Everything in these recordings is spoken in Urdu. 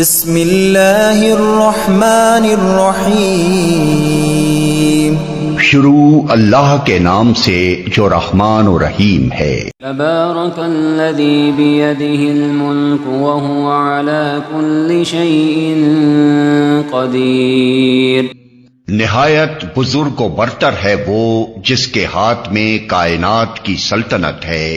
بسم اللہ الرحمن الرحیم، شروع اللہ کے نام سے جو رحمان و رحیم ہے۔ تبارک الذی بیدہ الملک وہو علی کل شیء قدیر۔ نہایت بزرگ و برتر ہے وہ جس کے ہاتھ میں کائنات کی سلطنت ہے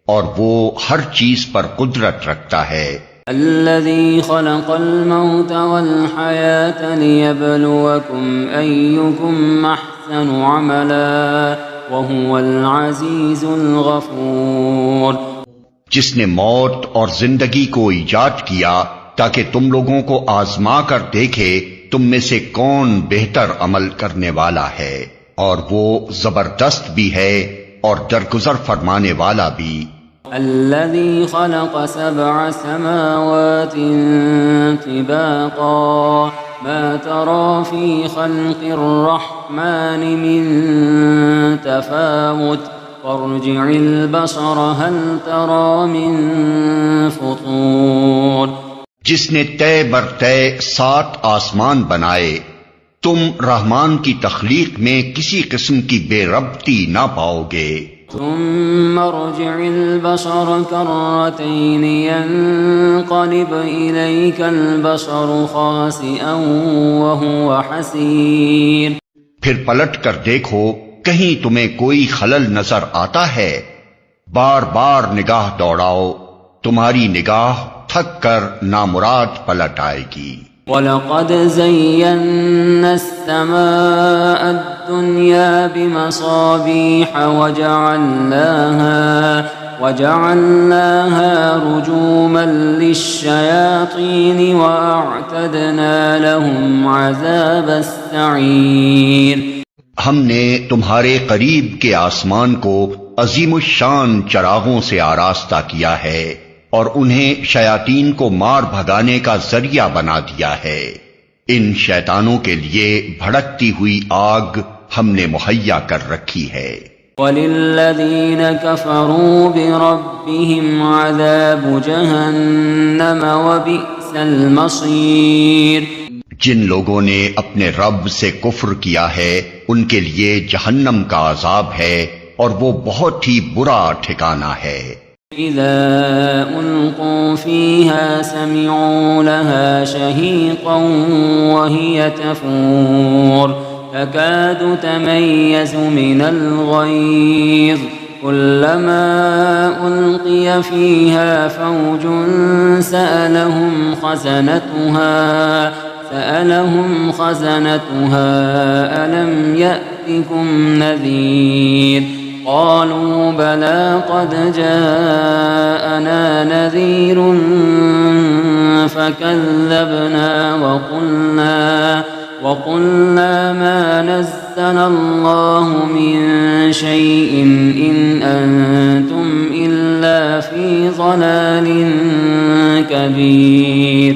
اور وہ ہر چیز پر قدرت رکھتا ہے۔ الذي خلق الموت والحياة ليبلوكم أيكم أحسن عملا وهو العزيز الغفور۔ جس نے موت اور زندگی کو ایجاد کیا تاکہ تم لوگوں کو آزما کر دیکھے تم میں سے کون بہتر عمل کرنے والا ہے، اور وہ زبردست بھی ہے اور درگزر فرمانے والا بھی۔ الذي خلق 7 سماوات طباقا ما ترى في خلق الرحمن من تفاوت فارجع البصر هل ترى من فطور۔ جس نے طے بر طے 7 آسمان بنائے، تم رحمان کی تخلیق میں کسی قسم کی بے ربطی نہ پاؤ گے۔ ثم ارجع البصر كرتين ينقلب إليك البصر خاسئا وهو حسير۔ پھر پلٹ کر دیکھو کہیں تمہیں کوئی خلل نظر آتا ہے، بار بار نگاہ دوڑاؤ، تمہاری نگاہ تھک کر نامراد پلٹ آئے گی۔ وَلَقَدْ زَيَّنَّا السَّمَاءَ الدُّنْيَا بِمَصَابِيحَ وَجَعَلْنَاهَا رُجُومًا لِلشَّيَاطِينِ وَأَعْتَدْنَا لَهُمْ عَذَابَ السَّعِيرِ۔ ہم نے تمہارے قریب کے آسمان کو عظیم الشان چراغوں سے آراستہ کیا ہے اور انہیں شیاطین کو مار بھگانے کا ذریعہ بنا دیا ہے۔ ان شیطانوں کے لیے بھڑکتی ہوئی آگ ہم نے مہیا کر رکھی ہے۔ وَلِلَّذِينَ كَفَرُوا بِرَبِّهِمْ عَذَابُ جَهَنَّمَ وَبِئْسَ الْمَصِيرُ۔ جن لوگوں نے اپنے رب سے کفر کیا ہے ان کے لیے جہنم کا عذاب ہے اور وہ بہت ہی برا ٹھکانہ ہے۔ إِذَا أُلْقُوا فِيهَا سَمِعُوا لَهَا شَهِيقًا وَهِيَ تَفُورُ تَكَادُ تَمَيَّزُ مِنَ الْغَيْظِ كُلَّمَا أُلْقِيَ فِيهَا فَوْجٌ سَأَلَهُمْ خَزَنَتُهَا أَلَمْ يَأْتِكُمْ نَذِيرٌ قالوا بلى قد جاءنا نذير فكذبنا وقلنا ما نزل الله من شيء إن أنتم إلا في ضلال كبير۔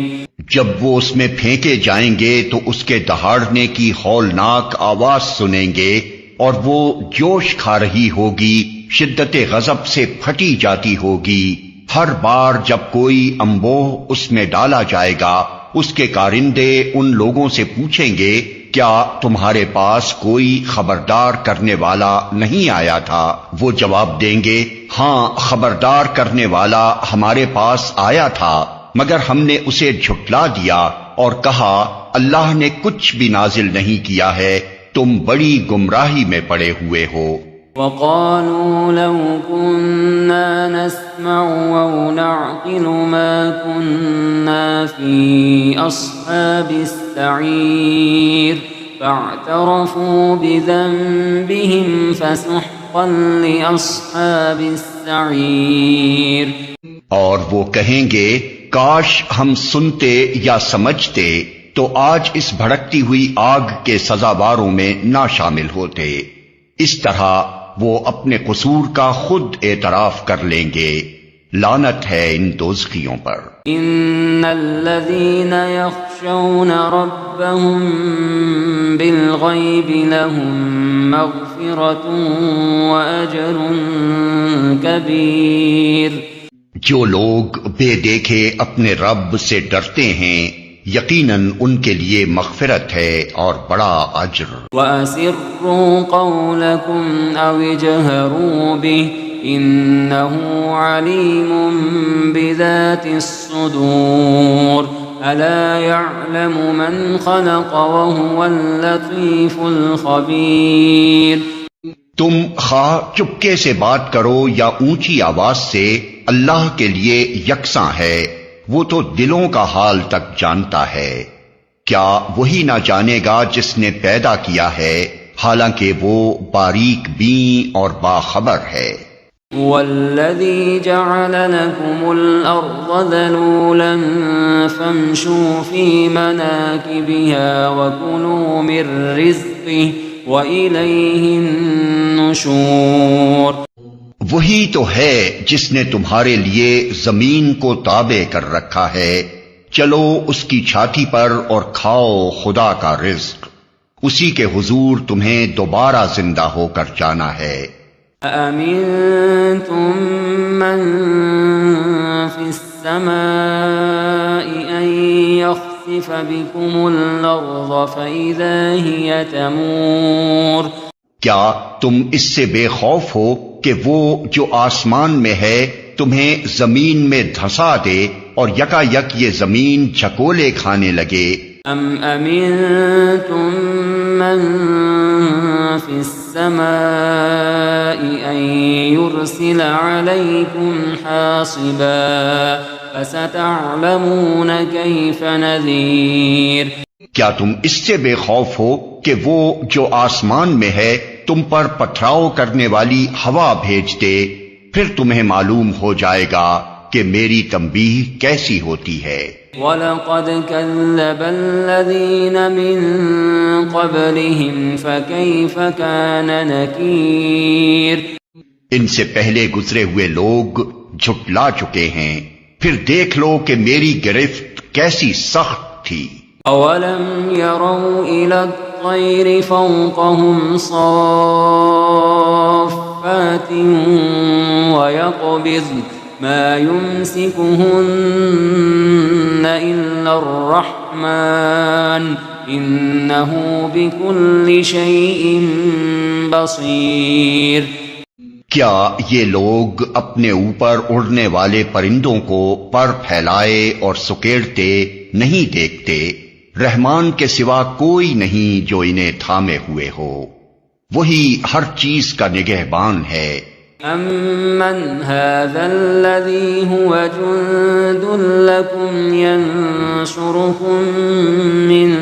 جب وہ اس میں پھینکے جائیں گے تو اس کے دہاڑنے کی ہولناک آواز سنیں گے اور وہ جوش کھا رہی ہوگی، شدت غضب سے پھٹی جاتی ہوگی۔ ہر بار جب کوئی انبوہ اس میں ڈالا جائے گا اس کے کارندے ان لوگوں سے پوچھیں گے کیا تمہارے پاس کوئی خبردار کرنے والا نہیں آیا تھا؟ وہ جواب دیں گے ہاں خبردار کرنے والا ہمارے پاس آیا تھا مگر ہم نے اسے جھٹلا دیا اور کہا اللہ نے کچھ بھی نازل نہیں کیا ہے، تم بڑی گمراہی میں پڑے ہوئے ہو۔ وَقَالُوا لَوْ كُنَّا نَسْمَعُ أَوْ نَعْقِلُ مَا كُنَّا فِي أَصْحَابِ السَّعِيرِ فَاعْتَرَفُوا بِذَنبِهِمْ فَسُحْقًا لِأَصْحَابِ السَّعِيرِ۔ اور وہ کہیں گے کاش ہم سنتے یا سمجھتے تو آج اس بھڑکتی ہوئی آگ کے سزاواروں میں نہ شامل ہوتے۔ اس طرح وہ اپنے قصور کا خود اعتراف کر لیں گے۔ لعنت ہے ان دوزخیوں پر۔ ان الذين يخشون ربهم بالغيب لهم مغفرة واجر كبير۔ جو لوگ بے دیکھے اپنے رب سے ڈرتے ہیں یقیناً ان کے لیے مغفرت ہے اور بڑا اجر۔ وَأَسِرُّوا قَوْلَكُمْ أَوِ اجْهَرُوا بِهِ إِنَّهُ عَلِيمٌ بِذَاتِ الصُّدُورِ أَلَا يَعْلَمُ مَنْ خَلَقَ وَهُوَ اللَّطِيفُ الْخَبِيرُ۔ تم خواہ چپکے سے بات کرو یا اونچی آواز سے، اللہ کے لیے یکساں ہے، وہ تو دلوں کا حال تک جانتا ہے۔ کیا وہی نہ جانے گا جس نے پیدا کیا ہے، حالانکہ وہ باریک بین اور باخبر ہے۔ وَالَّذِي جَعَلَ لَكُمُ الْأَرْضَ ذَلُولًا فَامْشُوا فِي مَنَاكِبِهَا وَكُلُوا مِن رِّزْقِهِ وَإِلَيْهِ النُّشُورُ۔ وہی تو ہے جس نے تمہارے لیے زمین کو تابع کر رکھا ہے، چلو اس کی چھاتی پر اور کھاؤ خدا کا رزق، اسی کے حضور تمہیں دوبارہ زندہ ہو کر جانا ہے۔ أَأَمِنتُم مَّن فِي السَّمَاءِ أَن يَخْسِفَ بِكُمُ الْأَرْضَ فَإِذَا هِيَ تَمُورُ۔ کیا تم اس سے بے خوف ہو کہ وہ جو آسمان میں ہے تمہیں زمین میں دھسا دے اور یکا یک یہ زمین جھکولے کھانے لگے؟ ام امنتم من فی السماء ان يرسل علیکم حاصبا فستعلمون کیف نذیر۔ کیا تم اس سے بے خوف ہو کہ وہ جو آسمان میں ہے تم پر پتھراؤ کرنے والی ہوا بھیج دے، پھر تمہیں معلوم ہو جائے گا کہ میری تنبیہ کیسی ہوتی ہے۔ وَلَقَدْ كَذَّبَ الَّذِينَ مِن قَبْلِهِمْ فَكَيْفَ كَانَ نَكِيرٌ۔ ان سے پہلے گزرے ہوئے لوگ جھٹلا چکے ہیں، پھر دیکھ لو کہ میری گرفت کیسی سخت تھی۔ أَوَلَمْ يَرَوْا إِلَى الطَّيْرِ فَوْقَهُمْ صَافَّاتٍ وَيَقْبِضْنَ مَا يُمْسِكُهُنَّ إِلَّا الرَّحْمَنُ إِنَّهُ بِكُلِّ شَيْءٍ بَصِيرٌ۔ کیا یہ لوگ اپنے اوپر اڑنے والے پرندوں کو پر پھیلائے اور سکیڑتے نہیں دیکھتے؟ رحمان کے سوا کوئی نہیں جو انہیں تھامے ہوئے ہو، وہی ہر چیز کا نگہبان ہے۔ أَمَّنْ هَذَا الَّذِي هُوَ جُندٌ لَكُمْ يَنصُرُكُم مِّن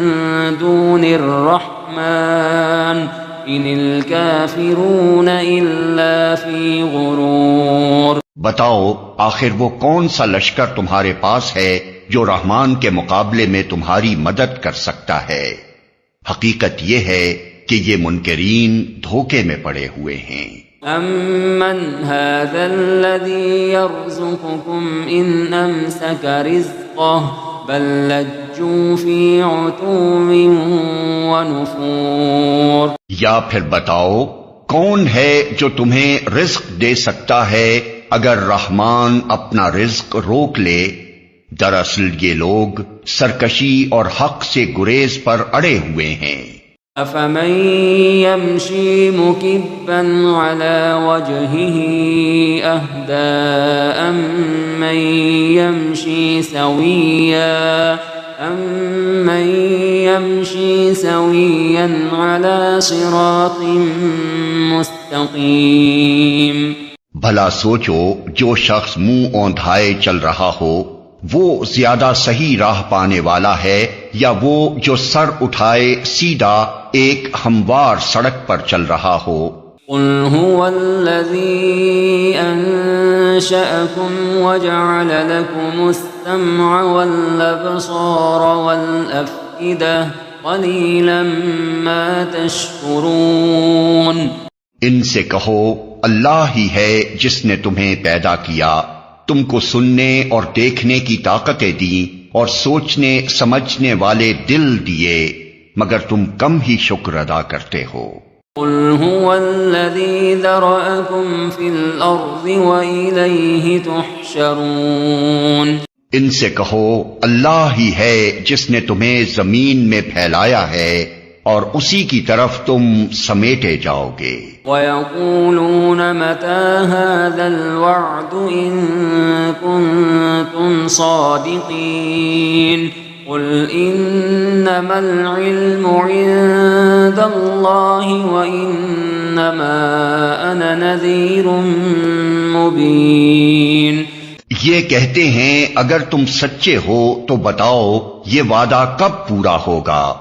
دُونِ الرَّحْمَنِ إِنِ الْكَافِرُونَ إِلَّا فِي غُرُورٍ۔ بتاؤ آخر وہ کون سا لشکر تمہارے پاس ہے جو رحمان کے مقابلے میں تمہاری مدد کر سکتا ہے؟ حقیقت یہ ہے کہ یہ منکرین دھوکے میں پڑے ہوئے ہیں۔ أَمَّنْ هَذَا الَّذِي يَرْزُقُكُمْ إِنْ أَمْسَكَ رِزْقَهُ بَل لَّجُّوا فِي عُتُوٍّ وَنُفُورٍ۔ یا پھر بتاؤ کون ہے جو تمہیں رزق دے سکتا ہے اگر رحمان اپنا رزق روک لے؟ دراصل یہ لوگ سرکشی اور حق سے گریز پر اڑے ہوئے ہیں۔ أَفَمَن يَمْشِي مُكِبًّا عَلَى وَجْهِهِ أَهْدَىٰ أَمَّن يَمْشِي سَوِيًّا عَلَى صِرَاطٍ مُسْتَقِيمٍ۔ بھلا سوچو جو شخص منہ اوندھائے چل رہا ہو وہ زیادہ صحیح راہ پانے والا ہے یا وہ جو سر اٹھائے سیدھا ایک ہموار سڑک پر چل رہا ہو؟ قُلْ هُوَ الَّذِي أَنشَأَكُمْ وَجَعَلَ لَكُمُ السَّمْعَ وَالْأَبْصَارَ وَالْأَفْئِدَةَ قَلِيلًا مَا تَشْكُرُونَ۔ ان سے کہو اللہ ہی ہے جس نے تمہیں پیدا کیا، تم کو سننے اور دیکھنے کی طاقتیں دیں اور سوچنے سمجھنے والے دل دیے، مگر تم کم ہی شکر ادا کرتے ہو۔ قل هو الذي ذرأكم في الأرض وإليه تحشرون ان سے کہو اللہ ہی ہے جس نے تمہیں زمین میں پھیلایا ہے اور اسی کی طرف تم سمیٹے جاؤ گے۔ وَيَقُولُونَ مَتَى هَذَا الْوَعْدُ إِن كُنتُمْ صَادِقِينَ قُلْ إِنَّمَا الْعِلْمُ عِندَ اللَّهِ وَإِنَّمَا أَنَا نَذِيرٌ مُبِينٌ۔ یہ کہتے ہیں اگر تم سچے ہو تو بتاؤ یہ وعدہ کب پورا ہوگا؟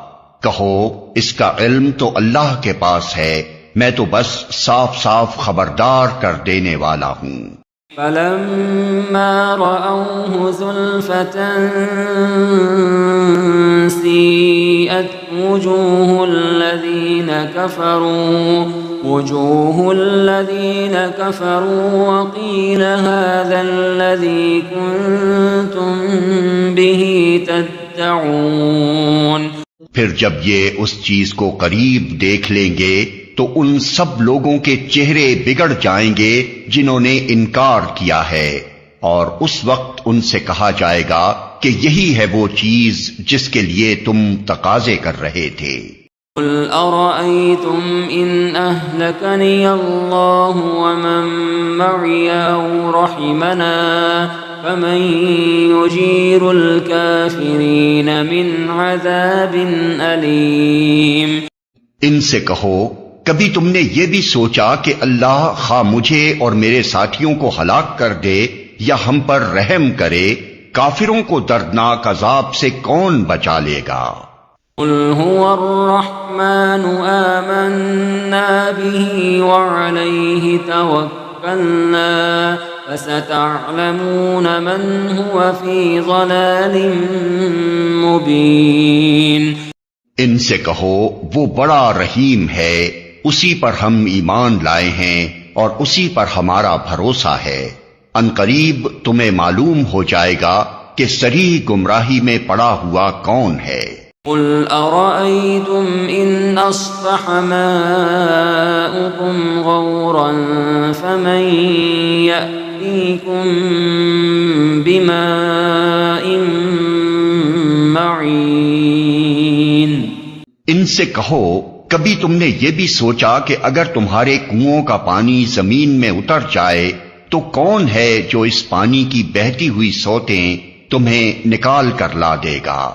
کہو اس کا علم تو اللہ کے پاس ہے، میں تو بس صاف صاف خبردار کر دینے والا ہوں۔ فَلَمَّا رَأَوْهُ زُلْفَةً سِيئَتْ وُجُوهُ الَّذِينَ كَفَرُوا وَقِيلَ هَذَا الَّذِي كُنتُم بِهِ تَدَّعُونَ۔ پھر جب یہ اس چیز کو قریب دیکھ لیں گے تو ان سب لوگوں کے چہرے بگڑ جائیں گے جنہوں نے انکار کیا ہے، اور اس وقت ان سے کہا جائے گا کہ یہی ہے وہ چیز جس کے لیے تم تقاضے کر رہے تھے۔ قل أرأيتم إن أهلكني الله ومن معي أو رحمنا فمن يجير الكافرين من عذاب أليم۔ ان سے کہو کبھی تم نے یہ بھی سوچا کہ اللہ خواہ مجھے اور میرے ساتھیوں کو ہلاک کر دے یا ہم پر رحم کرے، کافروں کو دردناک عذاب سے کون بچا لے گا؟ قل هو الرحمن آمنا به وعليه توكلنا فستعلمون من هو في ضلال مبين۔ ان سے کہو وہ بڑا رحیم ہے، اسی پر ہم ایمان لائے ہیں اور اسی پر ہمارا بھروسہ ہے، عنقریب تمہیں معلوم ہو جائے گا کہ صریح گمراہی میں پڑا ہوا کون ہے۔ قل أرأيتم إن أصبح ماؤكم غورا فمن يأتيكم بماء معين۔ ان سے کہو کبھی تم نے یہ بھی سوچا کہ اگر تمہارے کنوؤں کا پانی زمین میں اتر جائے تو کون ہے جو اس پانی کی بہتی ہوئی سوتیں تمہیں نکال کر لا دے گا؟